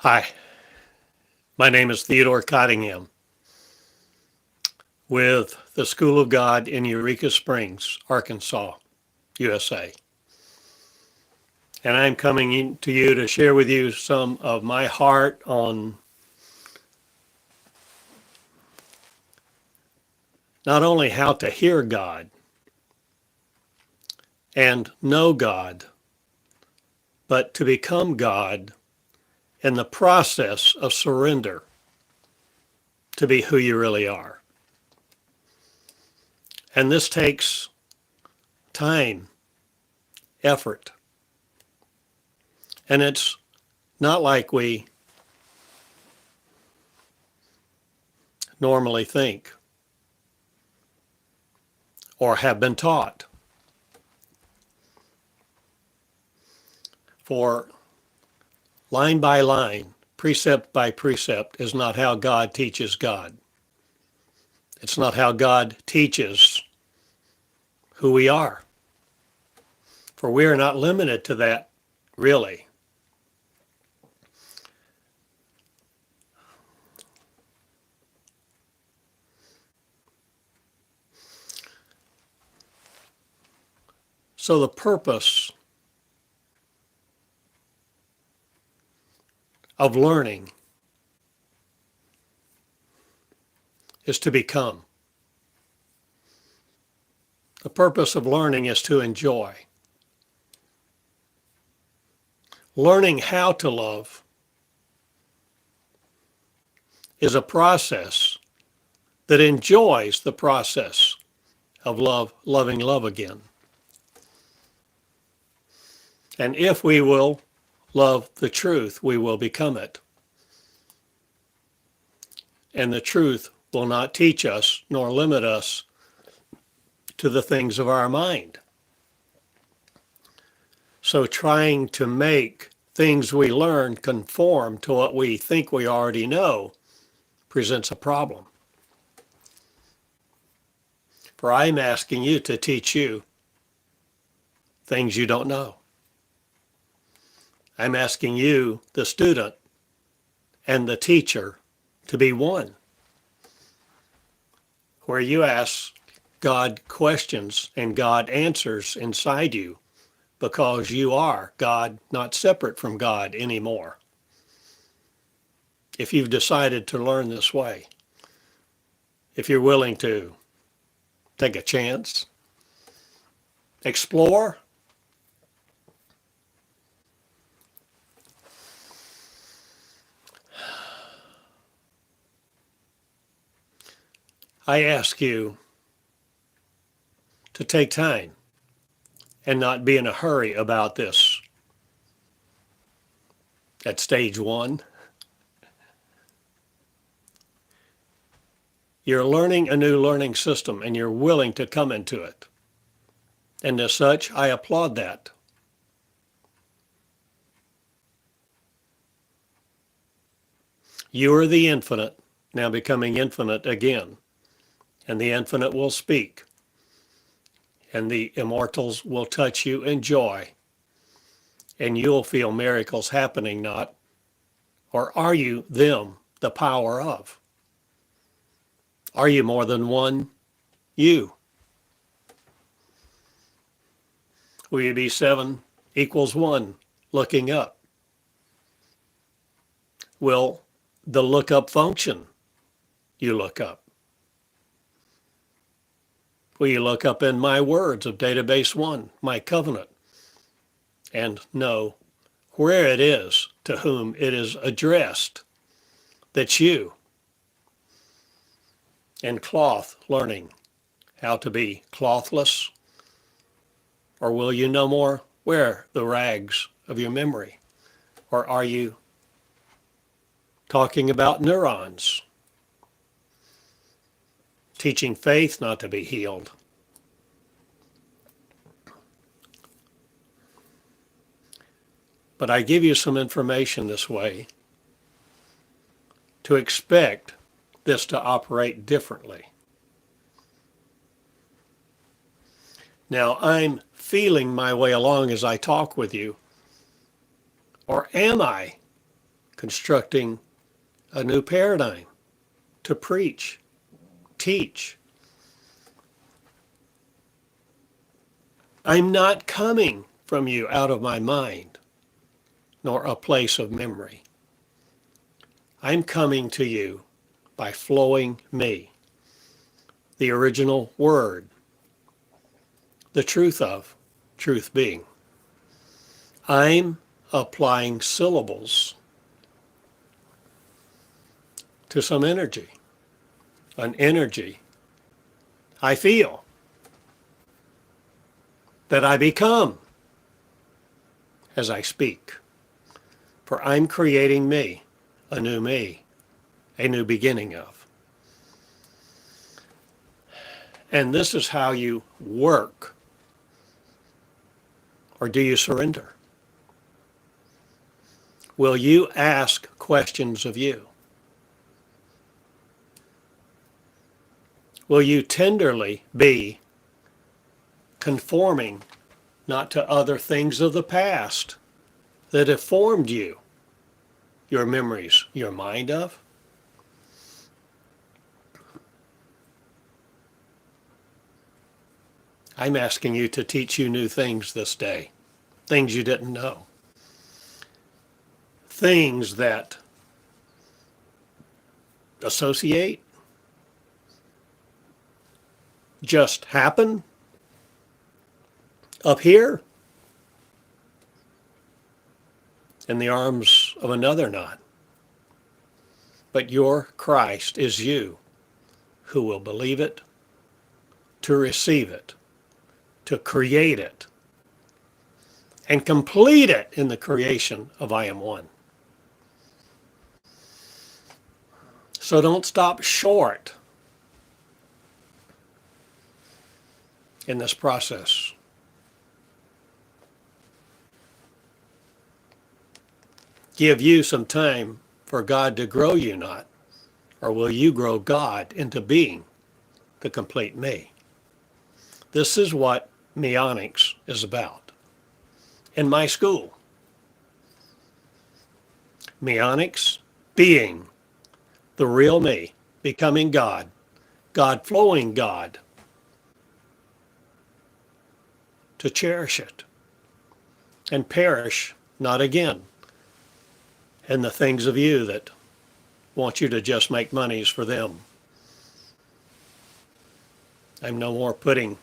Hi, my name is Theodore Cottingham with the School of God in Eureka Springs, Arkansas, USA. And I'm coming to you to share with you some of my heart on not only how to hear God and know God, but to become God in the process of surrender to be who you really are. And this takes time, effort. And it's not like we normally think or have been taught. For line by line, precept by precept is not how God teaches God. It's not how God teaches who we are. For we are not limited to that, really. So the purpose of learning is to become. The purpose of learning is to enjoy. Learning how to love is a process that enjoys the process of loving love again. And if we will love the truth, we will become it. And the truth will not teach us nor limit us to the things of our mind. So trying to make things we learn conform to what we think we already know presents a problem. For I'm asking you to teach you things you don't know. I'm asking you, the student and the teacher, to be one, where you ask God questions and God answers inside you because you are God, not separate from God anymore. If you've decided to learn this way, if you're willing to take a chance, explore, I ask you to take time and not be in a hurry about this at stage one. You're learning a new learning system and you're willing to come into it. And as such, I applaud that. You are the infinite, now becoming infinite again. And the infinite will speak. And the immortals will touch you in joy. And you'll feel miracles happening, not, or are you them, the power of? Are you more than one you? Will you be 7 equals 1 looking up? Will the look up function you look up? Will you look up in my words of database 1, my covenant, and know where it is to whom it is addressed? That's you. And cloth learning how to be clothless? Or will you no more wear the rags of your memory? Or are you talking about neurons? Teaching faith not to be healed. But I give you some information this way to expect this to operate differently. Now, I'm feeling my way along as I talk with you, or am I constructing a new paradigm to preach, teach. I'm not coming from you out of my mind, nor a place of memory. I'm coming to you by flowing me, the original word, the truth of, truth being. I'm applying syllables to some energy, an energy I feel that I become as I speak. For I'm creating me, a new beginning of. And this is how you work. Or do you surrender? Will you ask questions of you? Will you tenderly be conforming not to other things of the past that have formed you, your memories, your mind of? I'm asking you to teach you new things this day, things you didn't know, things that associate, just happen, up here, in the arms of another not. But your Christ is you, who will believe it, to receive it, to create it, and complete it in the creation of I Am One. So don't stop short in this process. Give you some time for God to grow you not, or will you grow God into being the complete me? This is what Meonics is about. In my school, Meonics, being the real me, becoming God, God flowing God, to cherish it and perish not again in the things of you that want you to just make monies for them. I'm no more putting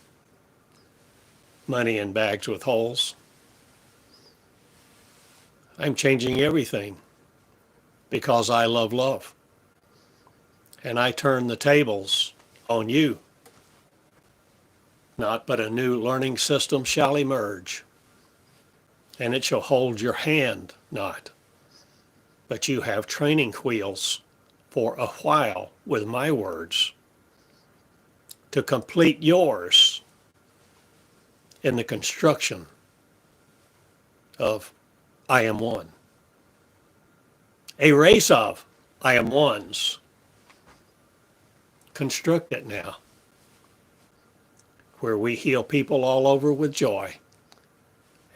money in bags with holes. I'm changing everything because I love love. And I turn the tables on you. Not but a new learning system shall emerge, and it shall hold your hand not, but you have training wheels for a while with my words to complete yours in the construction of I Am One. A race of I Am Ones. Construct it now, where we heal people all over with joy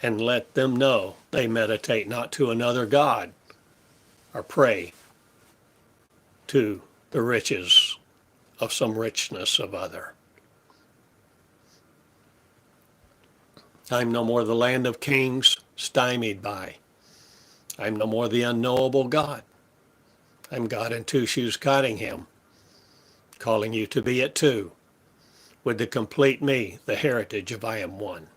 and let them know they meditate not to another God or pray to the riches of some richness of other. I'm no more the land of kings stymied by. I'm no more the unknowable God. I'm God in Two Shoes Cottingham, calling you to be it too, with the complete me, the heritage of I Am One.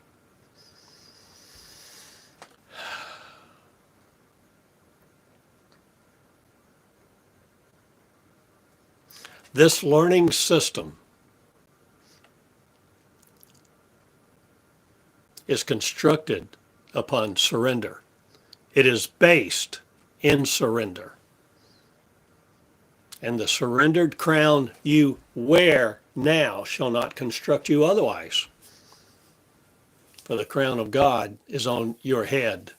This learning system is constructed upon surrender. It is based in surrender. And the surrendered crown you wear now shall not construct you otherwise. For the crown of God is on your head,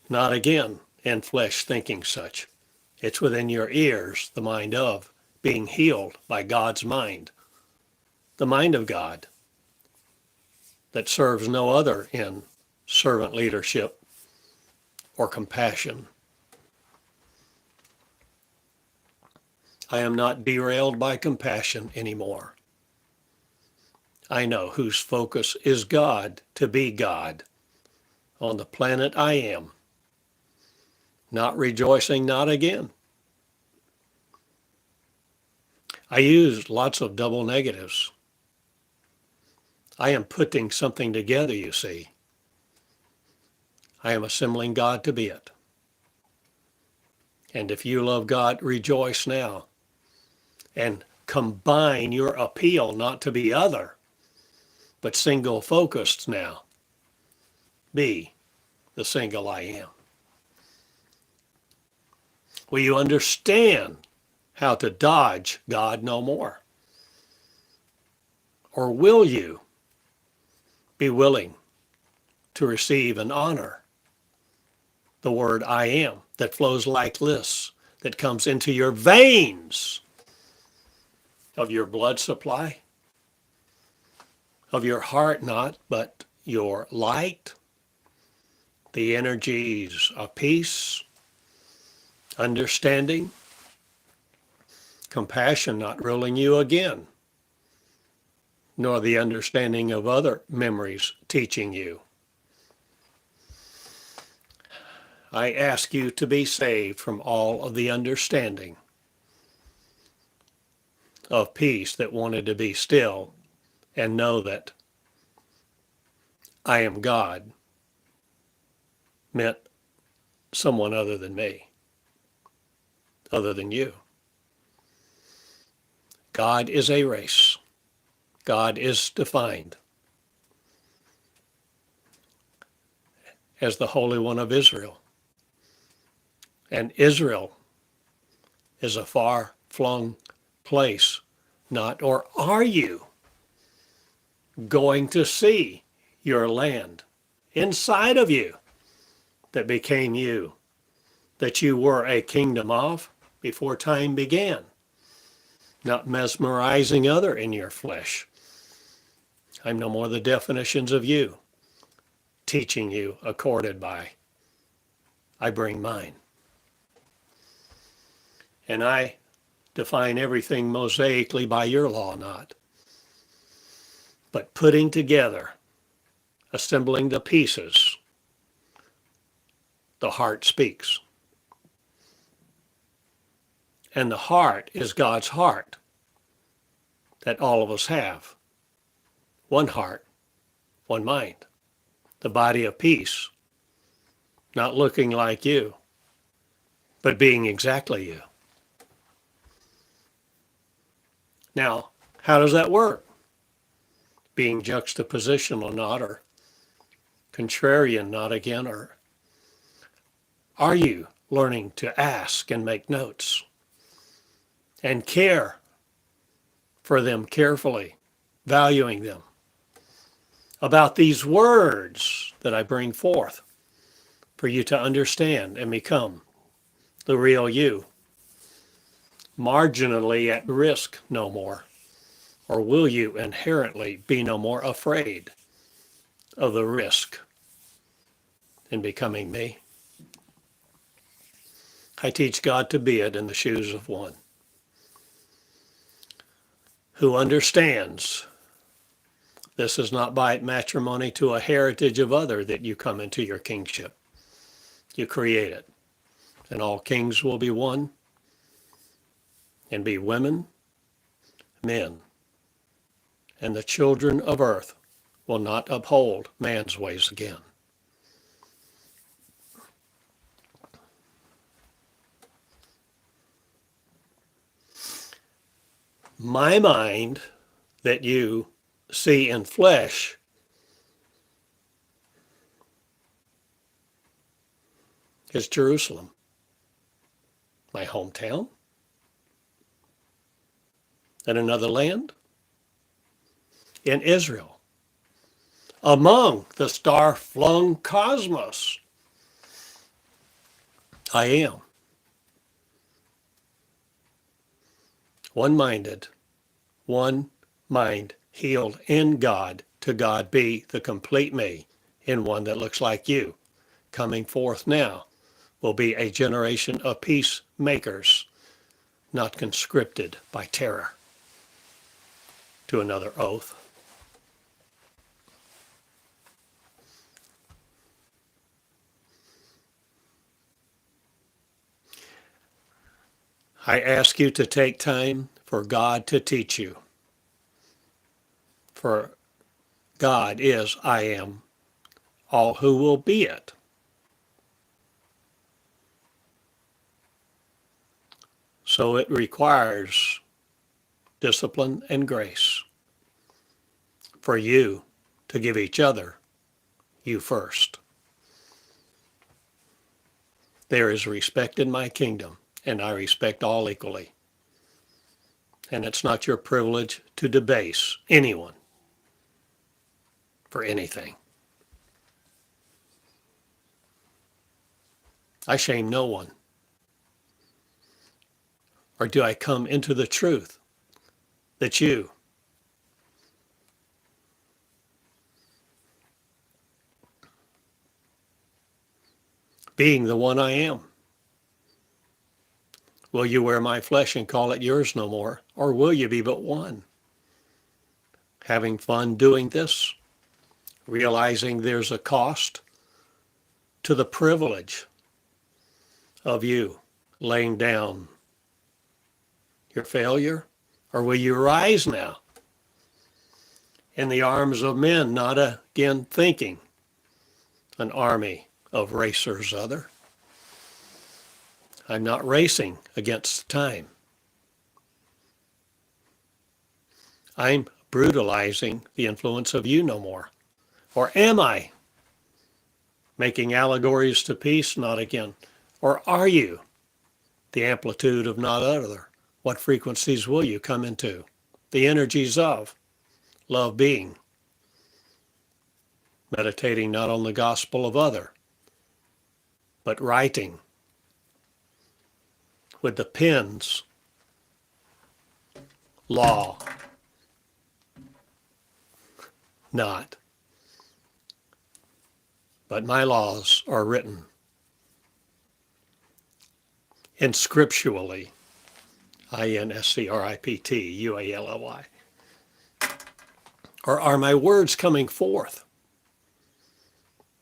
not again in flesh thinking such. It's within your ears, the mind of, being healed by God's mind, the mind of God that serves no other in servant leadership or compassion I am not derailed by compassion anymore. I know whose focus is God to be God on the planet I am. Not rejoicing, not again. I use lots of double negatives. I am putting something together, you see. I am assembling God to be it. And if you love God, rejoice now. And combine your appeal not to be other, but single focused now. Be the single I am. Will you understand how to dodge God no more? Or will you be willing to receive and honor the word I am that flows like this, that comes into your veins of your blood supply, of your heart not, but your light, the energies of peace, understanding, compassion not ruling you again, nor the understanding of other memories teaching you. I ask you to be saved from all of the understanding of peace that wanted to be still and know that I am God meant someone other than me, other than you. God is a race. God is defined as the Holy One of Israel. And Israel is a far-flung place, not, or are you going to see your land inside of you that became you, that you were a kingdom of before time began, not mesmerizing other in your flesh? I'm no more the definitions of you, teaching you accorded by. I bring mine. And I define everything mosaically by your law, not. But putting together, assembling the pieces, the heart speaks. And the heart is God's heart that all of us have. One heart, one mind. The body of peace, not looking like you, but being exactly you. Now, how does that work? Being juxtapositional, not, or contrarian, not again, or are you learning to ask and make notes and care for them carefully, valuing them, about these words that I bring forth for you to understand and become the real you, marginally at risk no more? Or will you inherently be no more afraid of the risk in becoming me? I teach God to be it in the shoes of one who understands this is not by matrimony to a heritage of other that you come into your kingship. You create it. And all kings will be one and be women, men. And the children of earth will not uphold man's ways again. My mind that you see in flesh is Jerusalem, my hometown, and another land in Israel, among the star-flung cosmos. I am one-minded, one mind healed in God, to God be the complete me in one that looks like you. Coming forth now will be a generation of peacemakers, not conscripted by terror to another oath. I ask you to take time for God to teach you. For God is I am, all who will be it. So it requires discipline and grace for you to give each other you first. There is respect in my kingdom, and I respect all equally. And it's not your privilege to debase anyone for anything. I shame no one. Or do I come into the truth that you, being the one I am, will you wear my flesh and call it yours no more? Or will you be but one? Having fun doing this, realizing there's a cost to the privilege of you laying down your failure? Or will you rise now in the arms of men, not again thinking an army of racers other? I'm not racing against time. I'm brutalizing the influence of you no more. Or am I making allegories to peace, not again? Or are you the amplitude of not other? What frequencies will you come into? The energies of love being, meditating not on the gospel of other, but writing with the pen's law, not. But my laws are written inscriptually, inscriptually. Or are my words coming forth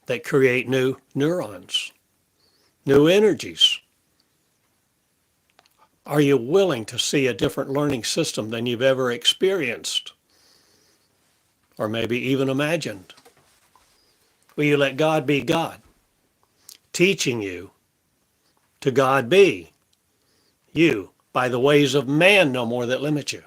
that create new neurons, new energies? Are you willing to see a different learning system than you've ever experienced or maybe even imagined? Will you let God be God, teaching you to God be you by the ways of man no more that limit you?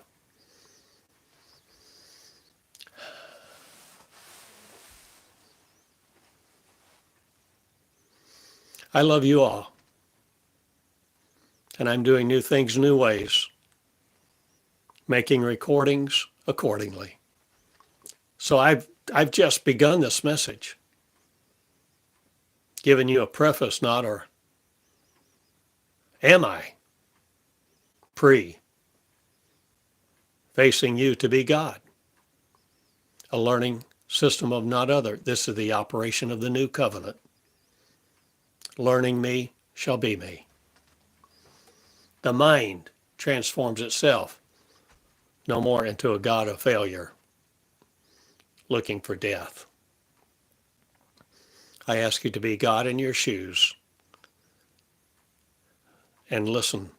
I love you all, and I'm doing new things new ways, making recordings accordingly. So I've just begun this message, giving you a preface, not or am I facing you to be God, a learning system of not other. This is the operation of the new covenant. Learning me shall be me. The mind transforms itself no more into a god of failure, looking for death. I ask you to be God in your shoes and listen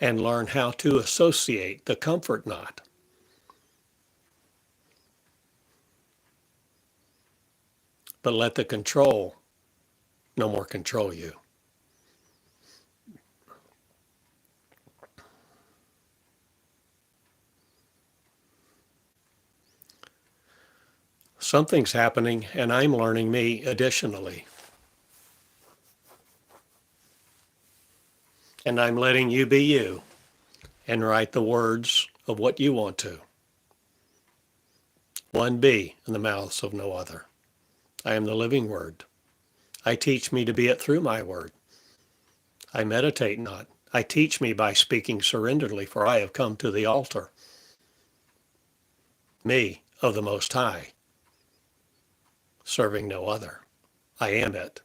and learn how to associate the comfort not. But let the control no more control you. Something's happening, and I'm learning me additionally. And I'm letting you be you and write the words of what you want to. One be in the mouths of no other. I am the living word. I teach me to be it through my word. I meditate not. I teach me by speaking surrenderedly, for I have come to the altar. Me of the Most High, serving no other. I am it.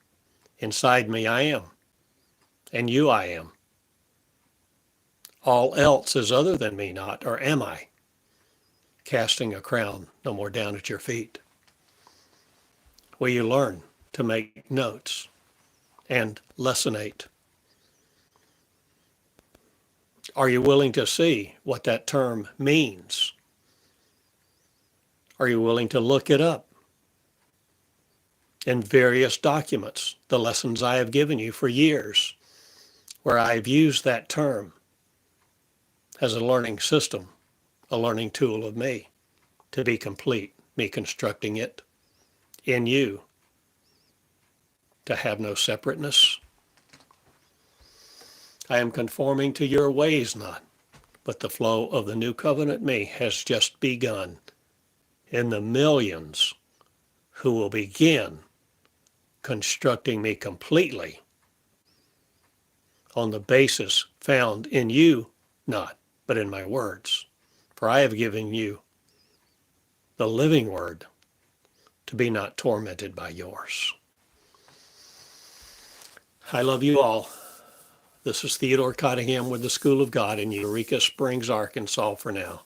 Inside me I am, and you I am. All else is other than me not, or am I? Casting a crown no more down at your feet. Will you learn to make notes and lessonate? Are you willing to see what that term means? Are you willing to look it up in various documents, the lessons I have given you for years, where I've used that term as a learning system, a learning tool of me to be complete, me constructing it in you to have no separateness? I am conforming to your ways not, but the flow of the new covenant me has just begun in the millions who will begin constructing me completely on the basis found in you not, but in my words. For I have given you the living word to be not tormented by yours. I love you all. This is Theodore Cottingham with the School of God in Eureka Springs, Arkansas for now.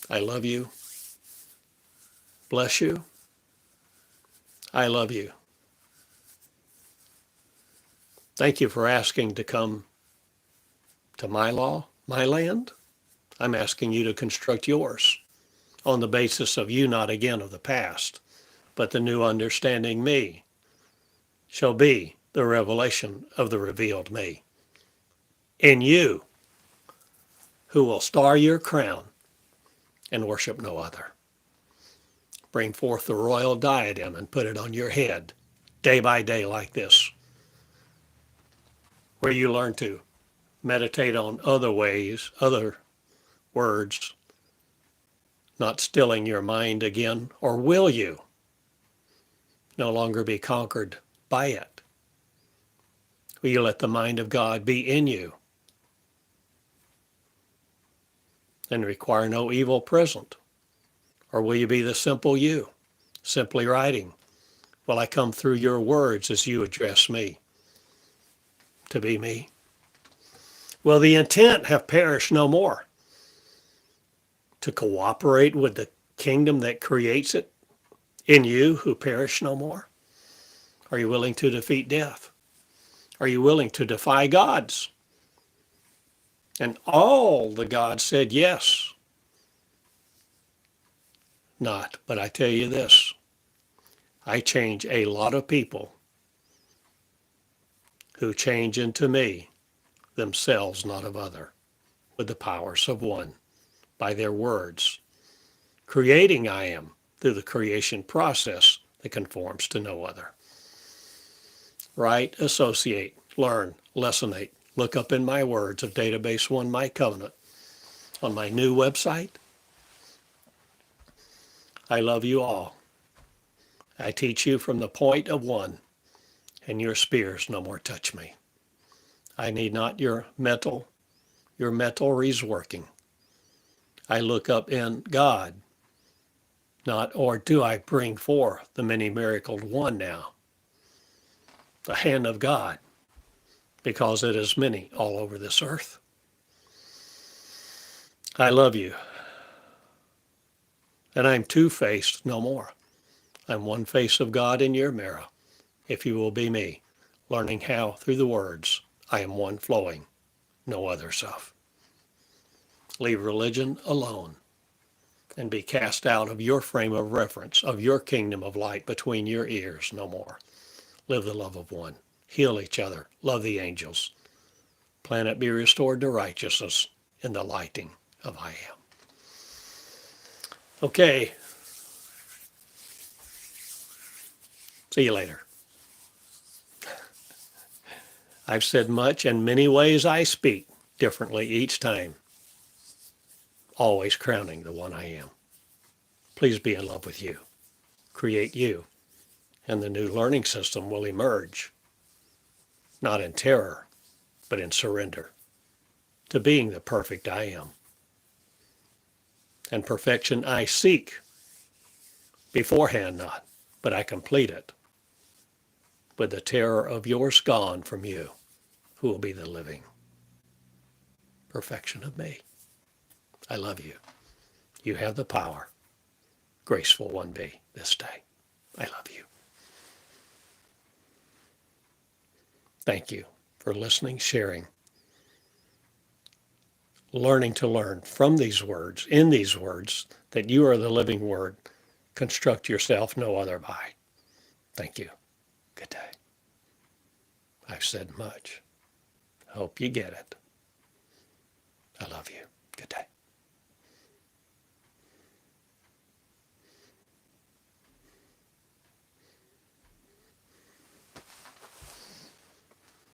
I love you. Bless you. I love you. Thank you for asking to come to my law, my land. I'm asking you to construct yours on the basis of you not again of the past, but the new understanding me shall be the revelation of the revealed me. In you, who will star your crown and worship no other. Bring forth the royal diadem and put it on your head day by day like this, where you learn to meditate on other ways, other words, not stilling your mind again, or will you no longer be conquered by it? Will you let the mind of God be in you and require no evil present? Or will you be the simple you, simply writing, will I come through your words as you address me to be me? Will the intent have perished no more to cooperate with the kingdom that creates it in you who perish no more? Are you willing to defeat death? Are you willing to defy gods? And all the gods said yes. Not, but I tell you this, I change a lot of people who change into me, themselves not of other, with the powers of one, by their words, creating I am through the creation process that conforms to no other. Write, associate, learn, lessonate, look up in my words of Database 1, My Covenant, on my new website. I love you all. I teach you from the point of one, and your spears no more touch me. I need not your mental reworking. I look up in God, not, or do I bring forth the many miracled one now? The hand of God, because it is many all over this earth. I love you. And I'm two-faced no more. I'm one face of God in your mirror, if you will be me, learning how through the words I am one flowing, no other self. Leave religion alone and be cast out of your frame of reference, of your kingdom of light between your ears no more. Live the love of one. Heal each other. Love the angels. Planet be restored to righteousness in the lighting of I am. Okay. See you later. I've said much, and many ways I speak differently each time, always crowning the one I am. Please be in love with you. Create you, and the new learning system will emerge, not in terror, but in surrender to being the perfect I am. And perfection I seek beforehand not, but I complete it with the terror of yours gone from you, who will be the living perfection of me. I love you. You have the power. Graceful one be this day. I love you. Thank you for listening, sharing, learning to learn from these words, in these words, that you are the living word. Construct yourself no other by. Thank you. Good day. I've said much. Hope you get it. I love you.